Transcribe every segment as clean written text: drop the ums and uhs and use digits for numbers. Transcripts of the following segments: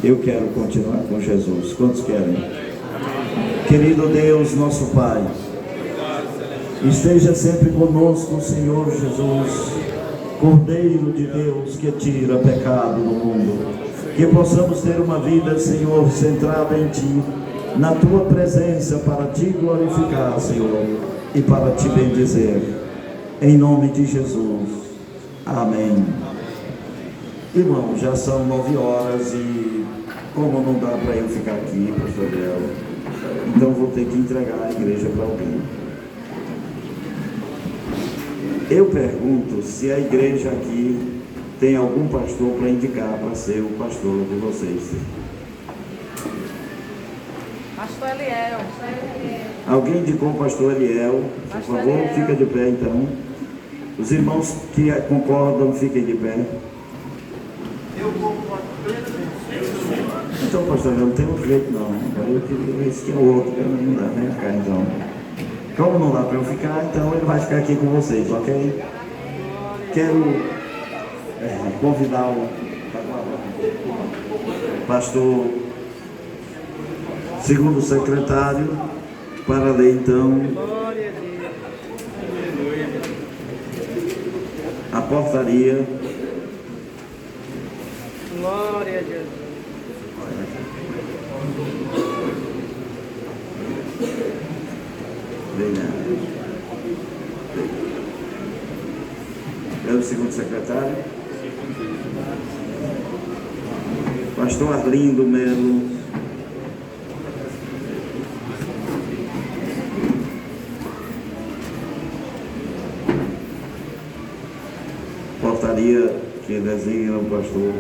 Eu quero continuar com Jesus. Quantos querem? Querido Deus, nosso Pai, esteja sempre conosco, Senhor Jesus, Cordeiro de Deus que tira pecado do mundo. Que possamos ter uma vida, Senhor, centrada em Ti, na Tua presença, para Te glorificar, Senhor, e para Te bendizer. Em nome de Jesus. Amém. Irmão, já são 9 horas e como não dá para eu ficar aqui, pastor Léo, então vou ter que entregar a igreja para alguém. Eu pergunto se a igreja aqui tem algum pastor para indicar para ser o pastor de vocês. Pastor Eliel. Alguém indicou o pastor Eliel? Por favor, fica de pé então. Os irmãos que concordam, fiquem de pé. Eu concordo plenamente. Então, pastor, não tem outro jeito não. Eu queria ver se tinha outro. Não dá, vem cá então. Como não dá para eu ficar, então ele vai ficar aqui com vocês, ok? Quero convidar o pastor, segundo secretário, para ler então a portaria. Glória a Jesus. É o segundo secretário. Pastor Arlindo Melo. Portaria que designa o pastor.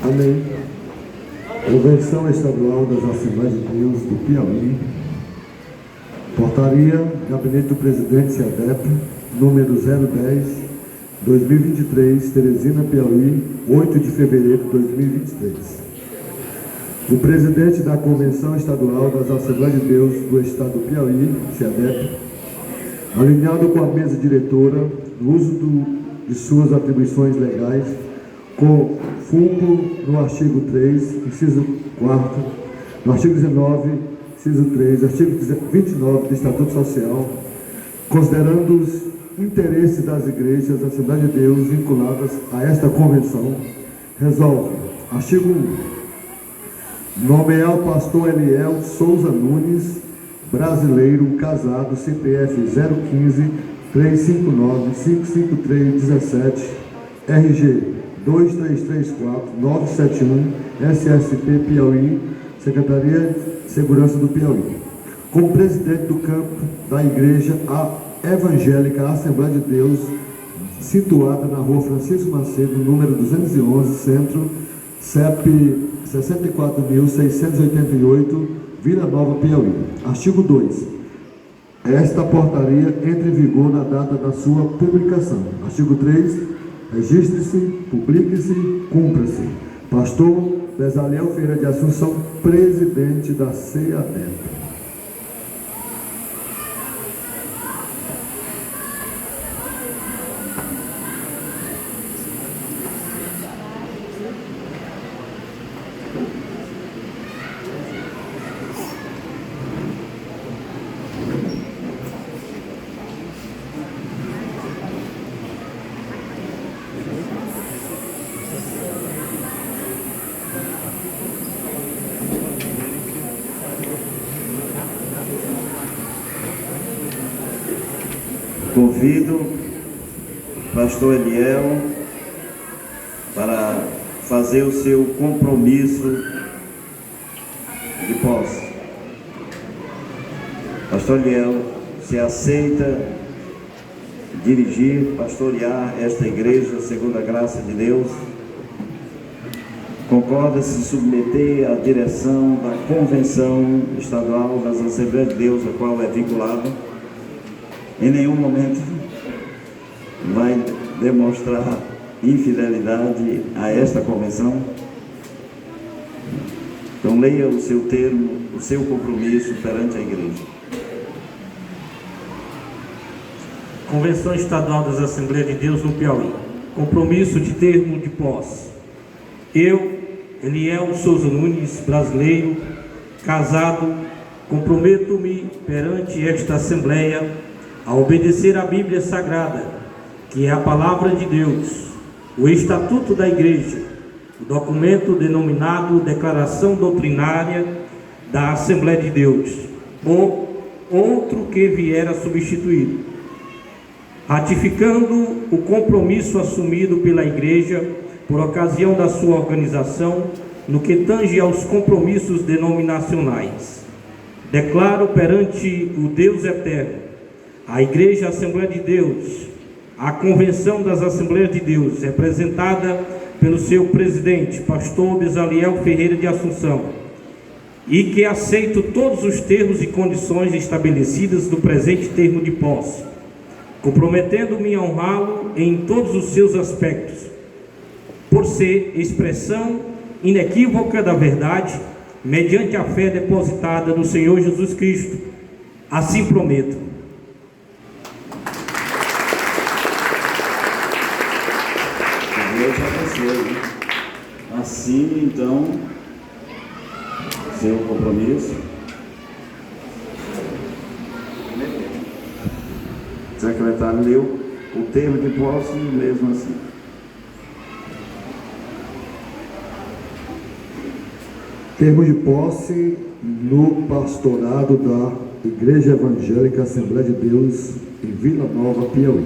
Amém. Convenção Estadual das Assembleias de Deus do Piauí. Portaria, Gabinete do Presidente CEADEP, número 010-2023, Teresina, Piauí, 8 de fevereiro de 2023. O presidente da Convenção Estadual das Assembleias de Deus do Estado do Piauí, CEADEP, alinhado com a mesa diretora, no uso de suas atribuições legais, com fulcro no artigo 3, inciso 4, no artigo 19, inciso 3, artigo 29 do Estatuto Social, considerando os interesses das igrejas da Assembleia de Deus vinculadas a esta convenção, resolve, artigo 1, nomear o pastor Eliel Souza Nunes, brasileiro, casado, CPF 015-359-55317, RG 2334-971, SSP Piauí, Secretaria de Segurança do Piauí. Como presidente do campo da Igreja Evangélica Assembleia de Deus, situada na rua Francisco Macedo, número 211, Centro, CEP 64.688, Vila Nova, Piauí. Artigo 2. Esta portaria entra em vigor na data da sua publicação. Artigo 3. Registre-se, publique-se, cumpra-se. Pastor Bezaliel Ferreira de Assunção, presidente da CEADEP. Convido o pastor Eliel para fazer o seu compromisso de posse. Pastor Eliel, se aceita dirigir, pastorear esta igreja segundo a graça de Deus? Concorda se submeter à direção da Convenção Estadual das Assembleias de Deus, a qual é vinculado? Em nenhum momento vai demonstrar infidelidade a esta convenção? Então leia o seu termo, o seu compromisso perante a igreja. Convenção Estadual das Assembleias de Deus no Piauí. Compromisso de termo de posse. Eu, Eliel Souza Nunes, brasileiro, casado, comprometo-me perante esta Assembleia a obedecer à Bíblia Sagrada, que é a Palavra de Deus, o Estatuto da Igreja, o documento denominado Declaração Doutrinária da Assembleia de Deus, ou outro que vier a substituir, ratificando o compromisso assumido pela Igreja por ocasião da sua organização no que tange aos compromissos denominacionais. Declaro perante o Deus Eterno, a Igreja Assembleia de Deus, a Convenção das Assembleias de Deus, representada pelo seu presidente, pastor Bezaliel Ferreira de Assunção, e que aceito todos os termos e condições estabelecidas no presente termo de posse, comprometendo-me a honrá-lo em todos os seus aspectos, por ser expressão inequívoca da verdade, mediante a fé depositada no Senhor Jesus Cristo. Assim prometo. Deus abençoe, né? Assim, então, seu compromisso. O secretário leu o termo de posse mesmo assim. Termo de posse no pastorado da Igreja Evangélica Assembleia de Deus em Vila Nova, Piauí.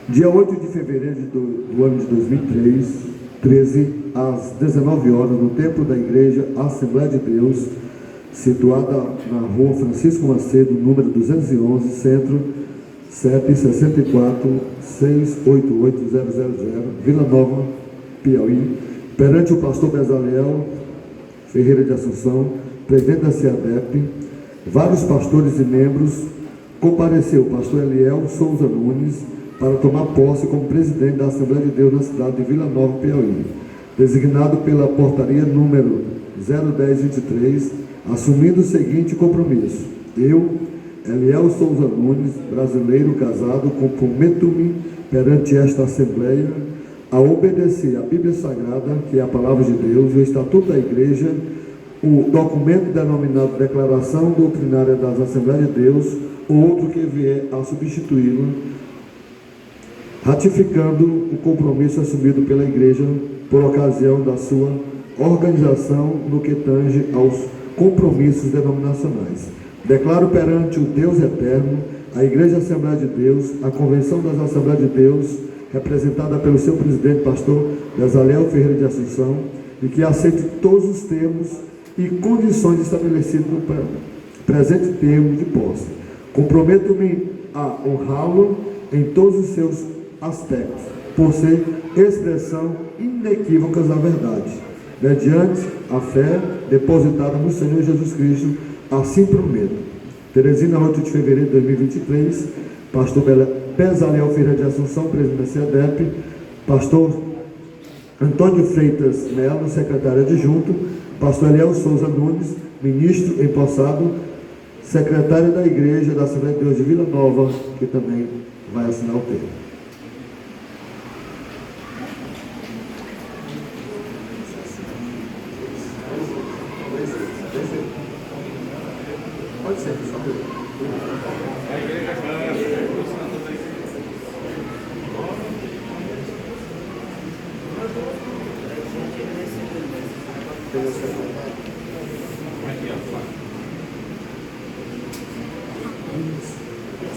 Dia 8 de fevereiro do ano de 2013, às 19 horas, no templo da Igreja Assembleia de Deus, situada na rua Francisco Macedo, número 211, centro, CEP 64-688-000, Vila Nova, Piauí, perante o pastor Bezaliel Ferreira de Assunção, presidente da CEADEP, vários pastores e membros, compareceu o pastor Eliel Souza Nunes para tomar posse como presidente da Assembleia de Deus na cidade de Vila Nova, Piauí, designado pela portaria número 01023, assumindo o seguinte compromisso: eu, Eliel Souza Nunes, brasileiro, casado, comprometo-me perante esta Assembleia a obedecer à Bíblia Sagrada, que é a Palavra de Deus, o Estatuto da Igreja, o documento denominado Declaração Doutrinária das Assembleias de Deus, ou outro que vier a substituí-lo, ratificando o compromisso assumido pela Igreja por ocasião da sua organização no que tange aos compromissos denominacionais. Declaro perante o Deus Eterno, a Igreja Assembleia de Deus, a Convenção das Assembleias de Deus, representada pelo seu presidente, pastor Bezaliel Ferreira de Assunção, e que aceite todos os termos e condições estabelecidos no presente termo de posse. Comprometo-me a honrá-lo em todos os seus aspectos, por ser expressão inequívoca da verdade, mediante a fé depositada no Senhor Jesus Cristo. Assim prometo. Teresina, 8 de fevereiro de 2023, pastor Bezaliel Ferreira de Assunção, presidente da CEDEP, pastor Antônio Freitas Melo, secretário adjunto, pastor Eliel Souza Nunes, ministro empossado, secretário da Igreja da Assembleia de Deus de Vila Nova, que também vai assinar o termo. Pode ser, só a igreja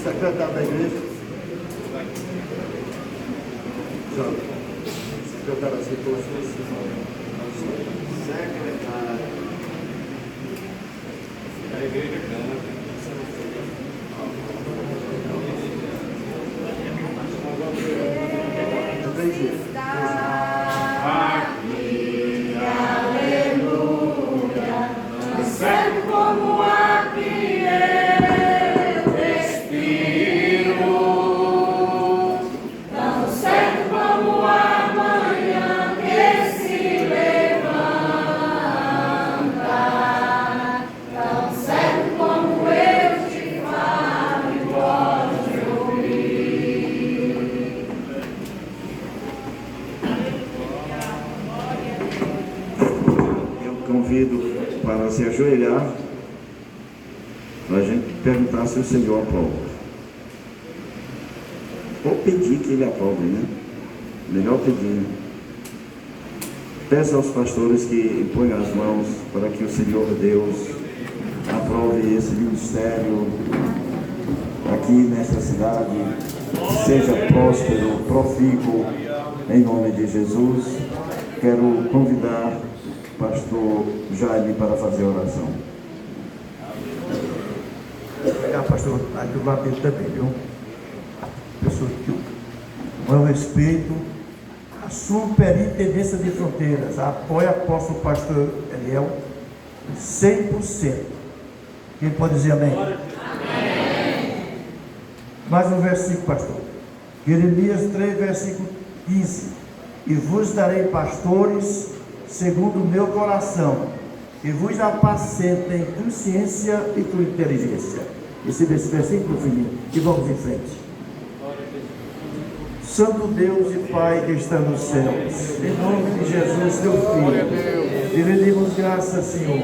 secretário da igreja. Já. Secretário aceitou as suas. Secretário da igreja canta. Como convido para se ajoelhar, para a gente perguntar se o Senhor aprova. Ou pedir que Ele aprove, né? Melhor pedir. Peço aos pastores que ponham as mãos para que o Senhor Deus aprove esse ministério aqui nesta cidade, seja próspero, profícuo, em nome de Jesus. Quero convidar o pastor Jaime para fazer a oração. Pastor, aqui do lado dele também, viu? Pessoa que o Espírito, a superintendência de fronteiras, apoia o apóstolo pastor Eliel 100%. Quem pode dizer amém? Amém. Mais um versículo, pastor. Jeremias 3, versículo 15. E vos darei pastores segundo o meu coração, e vos apacentem com ciência e com inteligência. Esse versículo, filhinho, e vamos em frente. Santo Deus e Pai que está nos céus, em nome de Jesus, teu Filho, te rendemos graças, Senhor.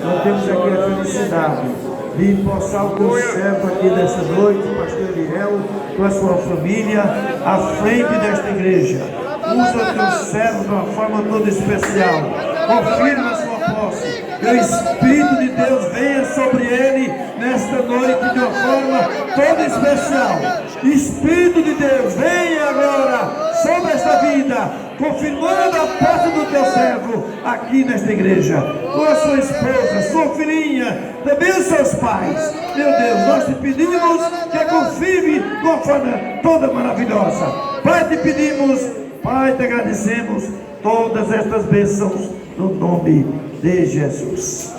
Nós temos aqui a felicidade de empossar o teu servo aqui nesta noite, pastor Eliel, com a sua família, à frente desta igreja. Usa o teu servo de uma forma toda especial. Confirma a sua posse. Que o Espírito de Deus venha sobre ele nesta noite de uma forma toda especial. Espírito de Deus, venha agora sobre esta vida, confirmando a posse do teu servo aqui nesta igreja, com a sua esposa, sua filhinha, também os seus pais. Meu Deus, nós te pedimos que confirme de uma forma toda maravilhosa. Pai, te pedimos, Pai, te agradecemos todas estas bênçãos no nome de Jesus.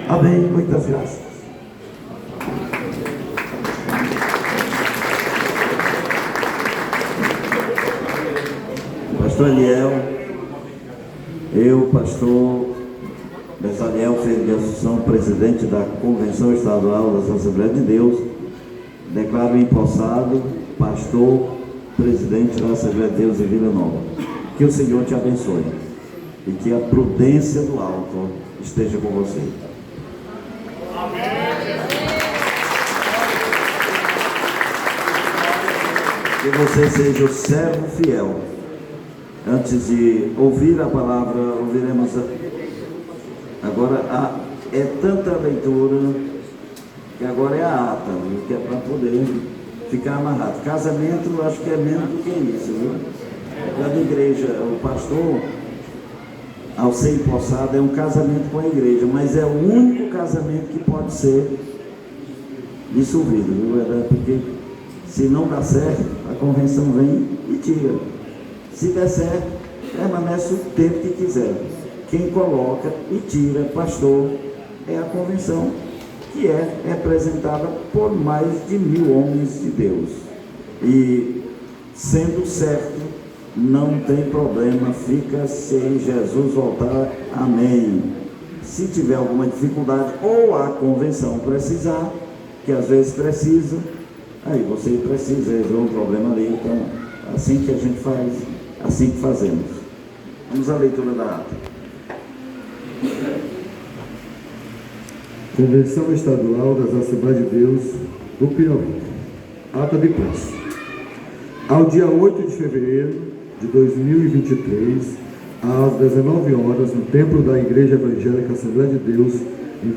Amém. Muitas graças. Pastor Eliel, eu, pastor Bezaliel Ferreira de Assunção, presidente da Convenção Estadual das Assembleias de Deus, declaro empossado pastor, presidente da Assembleia de Deus em Vila Nova. Que o Senhor te abençoe e que a prudência do alto esteja com você. Que você seja o servo fiel. Antes de ouvir a palavra, ouviremos agora é tanta leitura que agora é a ata, viu? Que é para poder ficar amarrado. Casamento, eu acho que é menos do que isso, viu? Cada igreja, o pastor, ao ser empossado, é um casamento com a igreja, mas é o único casamento que pode ser dissolvido, viu? Porque se não dá certo, a convenção vem e tira. Se der certo, permanece o tempo que quiser. Quem coloca e tira pastor é a convenção, que é representada por mais de 1000 homens de Deus. E, sendo certo, não tem problema, fica se Jesus voltar, amém. Se tiver alguma dificuldade, ou a convenção precisar, que às vezes precisa, aí você precisa resolver um problema ali. Então, assim que a gente faz, assim que fazemos. Vamos à leitura da ata. Convenção Estadual das Assembleias de Deus do Piauí. Ata de posse. Ao dia 8 de fevereiro de 2023, às 19 horas, no templo da Igreja Evangélica Assembleia de Deus, em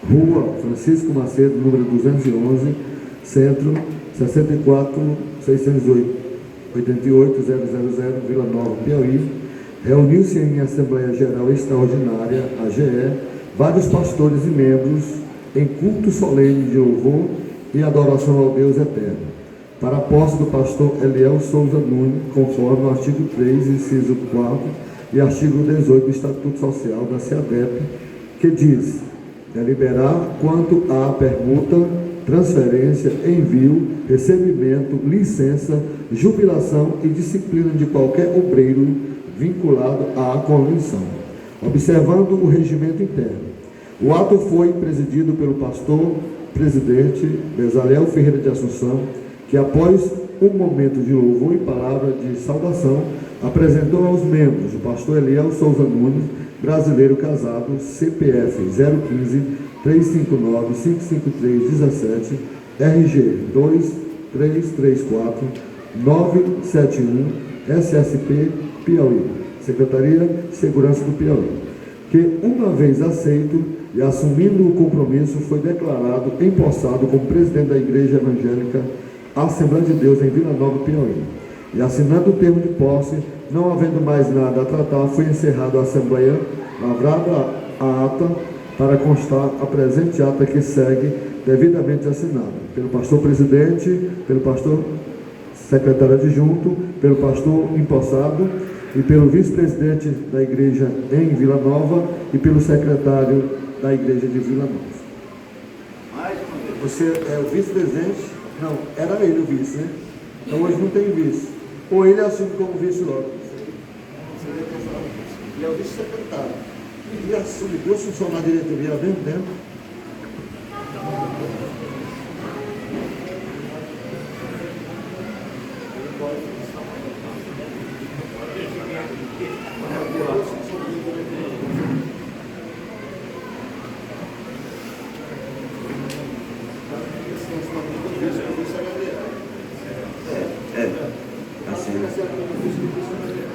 Rua Francisco Macedo, número 211, Centro, 64688-000, Vila Nova, Piauí, reuniu-se em Assembleia Geral Extraordinária, AGE, vários pastores e membros, em culto solene de louvor e adoração ao Deus eterno, para a posse do pastor Eliel Souza Nunes, conforme o artigo 3, inciso 4 e artigo 18 do Estatuto Social da CEADEP, que diz: deliberar quanto à permuta, transferência, envio, recebimento, licença, jubilação e disciplina de qualquer obreiro vinculado à convenção, observando o regimento interno. O ato foi presidido pelo pastor presidente Bezaliel Ferreira de Assunção, que após um momento de louvor e palavra de saudação, apresentou aos membros o pastor Eliel Souza Nunes, brasileiro casado, CPF 015-359-553-17, RG 2334-971, SSP, Piauí, Secretaria de Segurança do Piauí, que, uma vez aceito e assumindo o compromisso, foi declarado empossado como presidente da Igreja Evangélica Assembleia de Deus em Vila Nova, Piauí. E assinando o termo de posse, não havendo mais nada a tratar, foi encerrada a Assembleia, lavrada a ata, para constar a presente ata que segue, devidamente assinada pelo pastor presidente, pelo pastor secretário adjunto, pelo pastor empossado e pelo vice-presidente da igreja em Vila Nova e pelo secretário da igreja de Vila Nova. Você é o vice-presidente? Não, era ele o vice, né? Então hoje não tem vice. Ou ele assume como vice logo. Ele é o vice-secretário. E assume duas funções na diretoria ao mesmo tempo.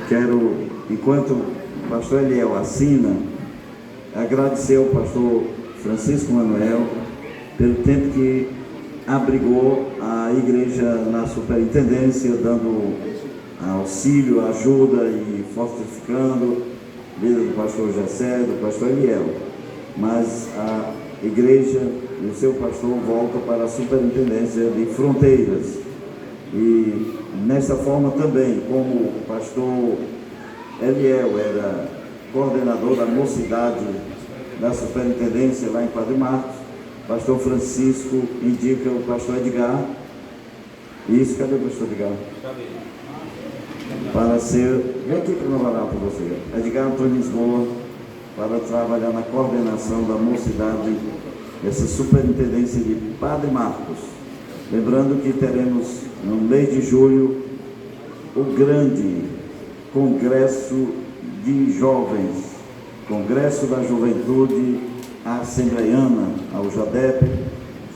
Quero, enquanto o pastor Eliel assina, agradecer ao pastor Francisco Manuel pelo tempo que abrigou a igreja na superintendência, dando auxílio, ajuda e fortificando a vida do pastor Jessé, do pastor Eliel. Mas a igreja e o seu pastor voltam para a superintendência de Fronteiras. E nessa forma também, como o pastor Eliel era coordenador da mocidade da superintendência lá em Padre Marcos, o pastor Francisco indica o pastor Edgar. Isso, cadê o pastor Edgar? Para ser, vem aqui para nós orar por você, Edgar Antônio Lisboa, para trabalhar na coordenação da mocidade dessa superintendência de Padre Marcos. Lembrando que teremos no mês de julho o grande Congresso de Jovens, Congresso da Juventude Assembleiana, ao JADEP,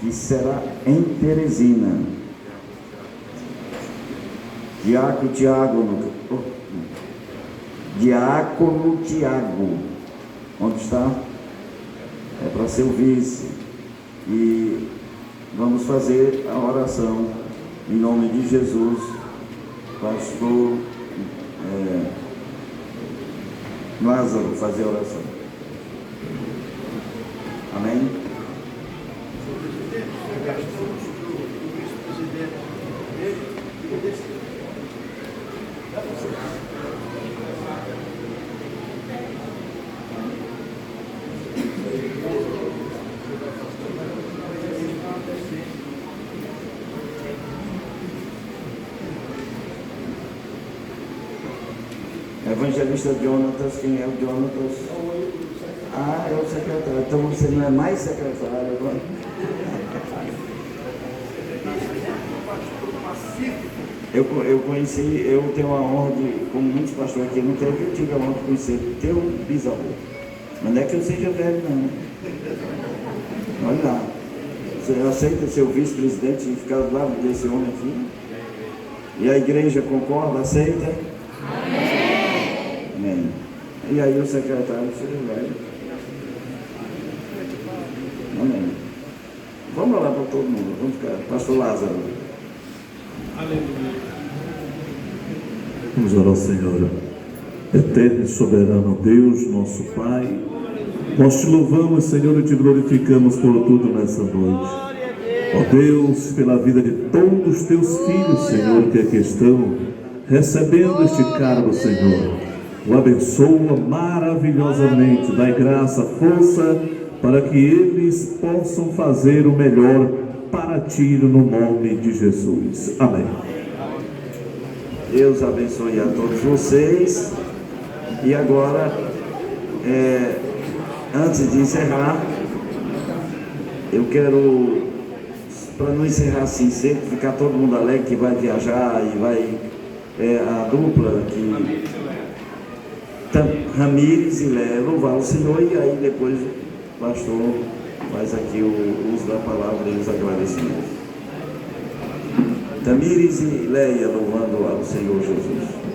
que será em Teresina. Diácono Tiago, onde está? É para ser o vice. E vamos fazer a oração em nome de Jesus, pastor Lázaro, fazer a oração. Amém? Evangelista Jonatas, quem é o Jonatas? Ah, é o secretário. Então você não é mais secretário agora? Eu conheci, eu tenho a honra de, como muitos pastores aqui, não teve, eu tive a honra de conhecer teu bisavô. Mas não é que eu seja velho, não. Olha lá. Você aceita ser o vice-presidente e ficar do lado desse homem aqui? E a igreja concorda, aceita? Amém. E aí o secretário seja velho. Amém. Vamos orar para todo mundo. Vamos ficar. Pastor Lázaro. Aleluia. Vamos orar ao Senhor. Eterno e soberano Deus, nosso Pai, nós te louvamos, Senhor, e te glorificamos por tudo nessa noite. Ó Deus, pela vida de todos os teus filhos, Senhor, que aqui estão recebendo este cargo, Senhor. O abençoa maravilhosamente, dai graça, força, para que eles possam fazer o melhor para ti, no nome de Jesus. Amém. Deus abençoe a todos vocês. E agora, antes de encerrar, eu quero para não encerrar assim cedo, ficar todo mundo alegre que vai viajar e vai a dupla que Ramires e Léia louvar o Senhor, e aí depois o pastor faz aqui o uso da palavra e os agradecimentos. Tamires e Léia louvando ao Senhor Jesus.